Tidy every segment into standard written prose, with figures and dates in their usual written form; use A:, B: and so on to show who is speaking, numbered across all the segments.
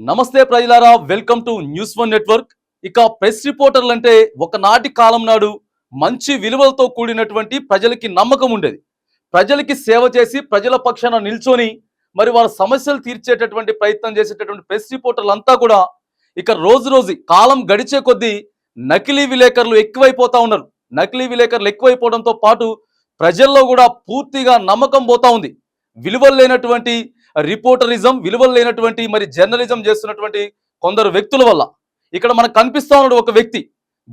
A: నమస్తే ప్రజలారా, welcome to news one network. ఇక ప్రెస్ రిపోర్టర్లు అంటే ఒకనాటి కాలం నాడు మంచి విలువలతో కూడినటువంటి ప్రజలకి నమ్మకం ఉండేది. ప్రజలకి సేవ చేసి ప్రజల పక్షాన నిల్చొని మరి వారి సమస్యలు తీర్చేటటువంటి ప్రయత్నం చేసేటటువంటి ప్రెస్ రిపోర్టర్లు అంతా కూడా ఇక రోజు రోజు కాలం గడిచే కొద్దీ నకిలీ విలేకరులు ఎక్కువైపోతా ఉన్నారు. నకిలీ విలేకరులు ఎక్కువైపోవడంతో పాటు ప్రజల్లో కూడా పూర్తిగా నమ్మకం పోతా ఉంది. విలువలు లేనటువంటి రిపోర్టరిజం, విలువలు లేనటువంటి మరి జర్నలిజం చేస్తున్నటువంటి కొందరు వ్యక్తుల వల్ల ఇక్కడ మనకు కనిపిస్తా ఉన్నాడు ఒక వ్యక్తి,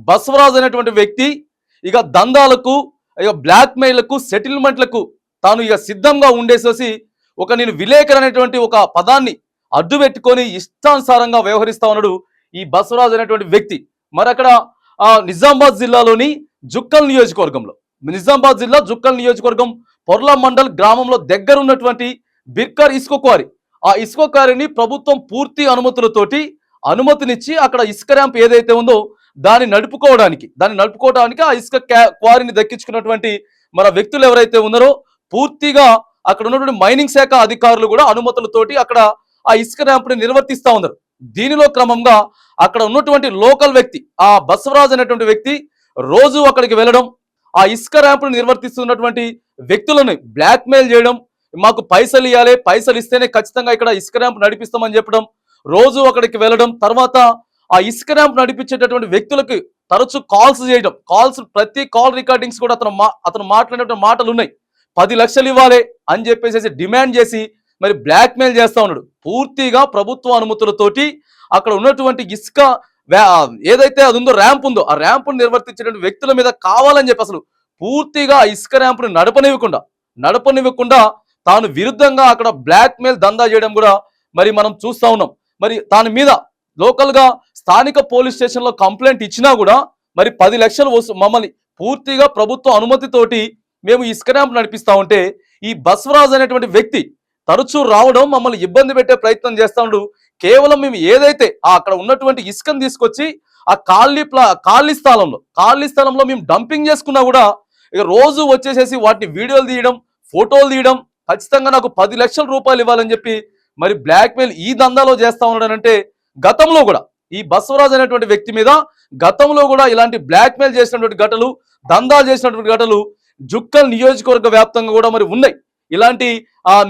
A: బసవరాజ్ అనేటువంటి వ్యక్తి. ఇక దందాలకు, ఇక బ్లాక్ మెయిల్లకు, సెటిల్మెంట్లకు తాను ఇక సిద్ధంగా ఉండేసేసి నేను విలేకరు అనేటువంటి ఒక పదాన్ని అడ్డు పెట్టుకొని ఇష్టానుసారంగా వ్యవహరిస్తా ఉన్నాడు ఈ బసవరాజ్ అనేటువంటి వ్యక్తి. మరి అక్కడ నిజామాబాద్ జిల్లాలోని జుక్కల్ నియోజకవర్గంలో, నిజామాబాద్ జిల్లా జుక్కల్ నియోజకవర్గం పొర్ల మండల్ గ్రామంలో దగ్గర ఉన్నటువంటి బిర్కర్ ఇసుక క్వారీ, ఆ ఇసుక క్వారీని ప్రభుత్వం పూర్తి అనుమతినిచ్చి అక్కడ ఇసుక ర్యాంప్ ఏదైతే ఉందో దాన్ని నడుపుకోవడానికి ఆ ఇసుక క్వారీని దక్కించుకున్నటువంటి మన వ్యక్తులు ఎవరైతే ఉన్నారో పూర్తిగా అక్కడ ఉన్నటువంటి మైనింగ్ శాఖ అధికారులు కూడా అనుమతులతోటి అక్కడ ఆ ఇసుక ర్యాంప్ని నిర్వర్తిస్తా ఉన్నారు. దీనిలో క్రమంగా అక్కడ ఉన్నటువంటి లోకల్ వ్యక్తి, ఆ బసవరాజ్ అనేటువంటి వ్యక్తి రోజు అక్కడికి వెళ్ళడం, ఆ ఇసుక ర్యాంపును నిర్వర్తిస్తున్నటువంటి వ్యక్తులను బ్లాక్ మెయిల్ చేయడం, మాకు పైసలు ఇవ్వాలి, పైసలు ఇస్తేనే ఖచ్చితంగా ఇక్కడ ఇసుక ర్యాంప్ నడిపిస్తామని చెప్పడం, రోజు అక్కడికి వెళ్ళడం. తర్వాత ఆ ఇసుక ర్యాంప్ నడిపించేటటువంటి వ్యక్తులకు తరచూ కాల్స్ చేయడం, ప్రతి కాల్ రికార్డింగ్స్ కూడా అతను మాట్లాడినటువంటి మాటలు ఉన్నాయి. 10 లక్షలు ఇవ్వాలి అని చెప్పేసి డిమాండ్ చేసి మరి బ్లాక్ మెయిల్ చేస్తా ఉన్నాడు. పూర్తిగా ప్రభుత్వ అనుమతులతోటి అక్కడ ఉన్నటువంటి ఇసుక ఏదైతే అది ఉందో, ర్యాంప్ ఉందో, ఆ ర్యాంపును నిర్వర్తించేటువంటి వ్యక్తుల మీద కావాలని చెప్పి అసలు పూర్తిగా ఇసుక ర్యాంపును నడపనివ్వకుండా తాను విరుద్ధంగా అక్కడ బ్లాక్ మెయిల్ దందా చేయడం కూడా మరి మనం చూస్తా ఉన్నాం. మరి దాని మీద లోకల్ గా స్థానిక పోలీస్ స్టేషన్ లో కంప్లైంట్ ఇచ్చినా కూడా మరి 10 లక్షలు మమ్మల్ని పూర్తిగా ప్రభుత్వ అనుమతితోటి మేము ఇసుక ర్యాంప్ నడిపిస్తా ఉంటే ఈ బసవరాజ్ అనేటువంటి వ్యక్తి తరచూ రావడం, మమ్మల్ని ఇబ్బంది పెట్టే ప్రయత్నం చేస్తా ఉన్నాడు. కేవలం మేము ఏదైతే అక్కడ ఉన్నటువంటి ఇసుకను తీసుకొచ్చి ఆ ఖాళీ స్థలంలో మేము డంపింగ్ చేసుకున్నా కూడా ఇక రోజు వచ్చేసేసి వాటిని వీడియోలు తీయడం, ఫోటోలు తీయడం, ఖచ్చితంగా నాకు 10 లక్షల రూపాయలు ఇవ్వాలని చెప్పి మరి బ్లాక్ మెయిల్ ఈ దందాలో చేస్తా ఉన్నాడనంటే, గతంలో కూడా ఈ బసవరాజ్ అనేటువంటి వ్యక్తి మీద గతంలో కూడా ఇలాంటి బ్లాక్ మెయిల్ చేసినటువంటి ఘటనలు, దందాలు చేసినటువంటి ఘటనలు జుక్కల్ నియోజకవర్గ వ్యాప్తంగా కూడా మరి ఉన్నాయి. ఇలాంటి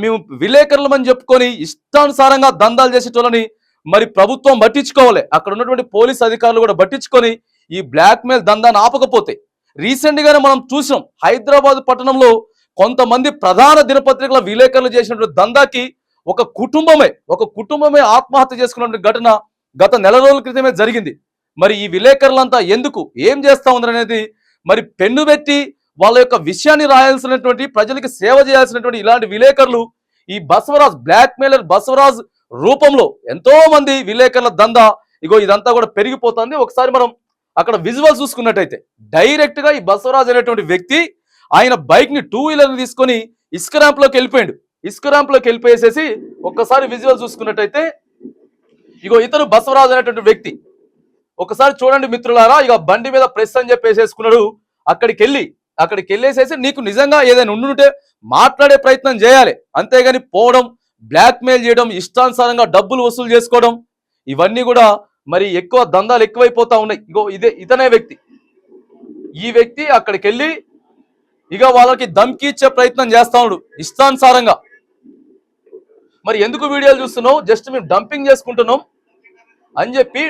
A: మేము విలేకరులమని చెప్పుకొని ఇష్టానుసారంగా దందాలు చేసేటోళ్ళని మరి ప్రభుత్వం పట్టించుకోవాలి, అక్కడ ఉన్నటువంటి పోలీస్ అధికారులు కూడా పట్టించుకొని ఈ బ్లాక్ మెయిల్ దందాన్ని ఆపకపోతే, రీసెంట్ గానే మనం చూసాం హైదరాబాద్ పట్టణంలో కొంతమంది ప్రధాన దినపత్రికల విలేకరులు చేసినటువంటి దందాకి ఒక కుటుంబమే ఆత్మహత్య చేసుకున్నటువంటి ఘటన గత నెల రోజుల క్రితమే జరిగింది. మరి ఈ విలేకరులంతా ఎందుకు ఏం చేస్తా ఉందనేది మరి పెన్ను పెట్టి వాళ్ళ యొక్క విషయాన్ని రాయాల్సినటువంటి, ప్రజలకి సేవ చేయాల్సినటువంటి ఇలాంటి విలేకరులు ఈ బసవరాజ్, బ్లాక్ మెయిలర్ బసవరాజ్ రూపంలో ఎంతో మంది విలేకరుల దందా ఇదంతా కూడా పెరిగిపోతుంది. ఒకసారి మనం అక్కడ విజువల్ చూసుకున్నట్టయితే డైరెక్ట్ గా ఈ బసవరాజ్ అనేటువంటి వ్యక్తి ఆయన బైక్ ని 2 వీలర్ తీసుకొని ఇసుక ర్యాంప్ లోకి వెళ్ళిపోయేసేసి ఒక్కసారి విజువల్ చూసుకున్నట్టయితే ఇతను బసవరాజ్ అనేటువంటి వ్యక్తి ఒకసారి చూడండి మిత్రులారా. బండి మీద ప్రెస్ అని చెప్పేసేసుకున్నాడు. అక్కడికి వెళ్ళేసేసి నీకు నిజంగా ఏదైనా ఉండుంటే మాట్లాడే ప్రయత్నం చేయాలి, అంతేగాని పోవడం, బ్లాక్ మెయిల్ చేయడం, ఇష్టానుసారంగా డబ్బులు వసూలు చేసుకోవడం, ఇవన్నీ కూడా మరి ఎక్కువ దందాలు ఎక్కువైపోతా ఉన్నాయి. ఇతనే వ్యక్తి, ఈ వ్యక్తి అక్కడికి వెళ్ళి వాళ్ళకి ధమ్కి ఇచ్చే ప్రయత్నం చేస్తా ఉన్నాడు ఇష్టానుసారంగా. మరి ఎందుకు వీడియోలు చూస్తున్నావు, జస్ట్ మేము డంపింగ్ చేసుకుంటున్నాం అని చెప్పి,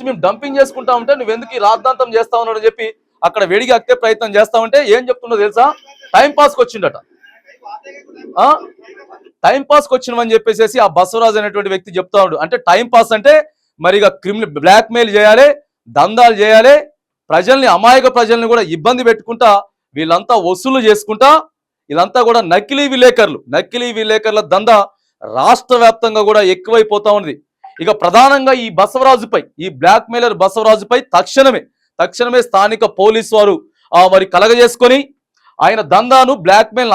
A: మేము డంపింగ్ చేసుకుంటా ఉంటే నువ్వు ఎందుకు ఈ రాద్ధాంతం చేస్తా ఉన్నాడు అని చెప్పి అక్కడ వెడిగి అక్కే ప్రయత్నం చేస్తా ఉంటే ఏం చెప్తుండో తెలుసా, టైం పాస్కి వచ్చిండట. టైం పాస్కి వచ్చినవని చెప్పేసి ఆ బసవరాజ్ అనేటువంటి వ్యక్తి చెప్తా ఉన్నాడు. అంటే టైం పాస్ అంటే మరి బ్లాక్ మెయిల్ చేయాలి, దందాలు చేయాలి, అమాయక ప్రజల్ని కూడా ఇబ్బంది పెట్టుకుంటా, వీళ్ళంతా వసూలు చేసుకుంటా, ఇదంతా కూడా నకిలీ విలేకరుల దందా రాష్ట్ర వ్యాప్తంగా కూడా ఎక్కువైపోతా ఉంది. ప్రధానంగా ఈ బసవరాజుపై, ఈ బ్లాక్ మెయిలర్ బసవరాజుపై తక్షణమే స్థానిక పోలీసు వారు మరి కలగజేసుకొని ఆయన దందాను, బ్లాక్ మెయిల్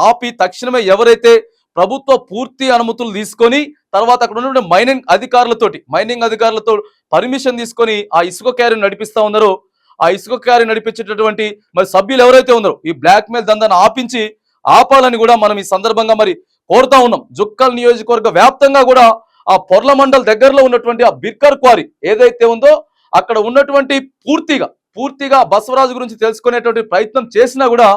A: ఆపి తక్షణమే ఎవరైతే ప్రభుత్వ పూర్తి అనుమతులు తీసుకొని తర్వాత అక్కడ ఉన్నటువంటి మైనింగ్ అధికారులతో పర్మిషన్ తీసుకొని ఆ ఇసుక క్యారీ నడిపిస్తా ఉన్నారో, ఆ ఇసుక క్యారీ నడిపించేటటువంటి మరి సభ్యులు ఎవరైతే ఉన్నారో ఈ బ్లాక్ మెయిల్ దందాను ఆపాలని కూడా మనం ఈ సందర్భంగా మరి కోరుతా ఉన్నాం. జుక్కల్ నియోజకవర్గ వ్యాప్తంగా కూడా ఆ పొర్ల మండల్ దగ్గరలో ఉన్నటువంటి ఆ బిర్కర్ క్వారీ ఏదైతే ఉందో అక్కడ ఉన్నటువంటి పూర్తిగా బసవరాజు గురించి తెలుసుకునేటువంటి ప్రయత్నం చేసినా కూడా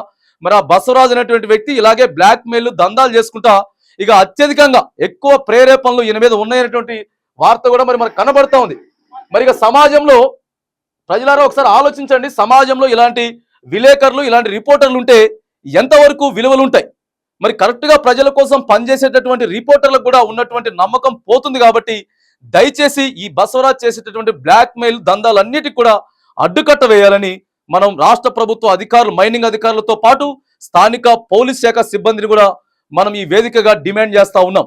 A: మరి ఆ బసవరాజు అనేటువంటి వ్యక్తి ఇలాగే బ్లాక్ మెయిల్ దందాలు చేసుకుంటా ఇక అత్యధికంగా ఎక్కువ ప్రేరేపణలు ఈయన మీద ఉన్నాయనేటువంటి వార్త కూడా మరి మనకు కనబడతా ఉంది. మరి ఇక సమాజంలో ప్రజలారా ఒకసారి ఆలోచించండి, సమాజంలో ఇలాంటి విలేకరులు ఇలాంటి రిపోర్టర్లు ఉంటే ఎంతవరకు విలువలు ఉంటాయి? మరి కరెక్ట్ గా ప్రజల కోసం పనిచేసేటటువంటి రిపోర్టర్లకు కూడా ఉన్నటువంటి నమ్మకం పోతుంది. కాబట్టి దయచేసి ఈ బసవరాజ్ చేసేటటువంటి బ్లాక్ మెయిల్ దందాలన్నిటికీ కూడా అడ్డుకట్ట వేయాలని మనం రాష్ట్ర ప్రభుత్వ అధికారులు, మైనింగ్ అధికారులతో పాటు స్థానిక పోలీస్ శాఖ సిబ్బందిని కూడా మనం ఈ వేదికగా డిమాండ్ చేస్తా ఉన్నాం.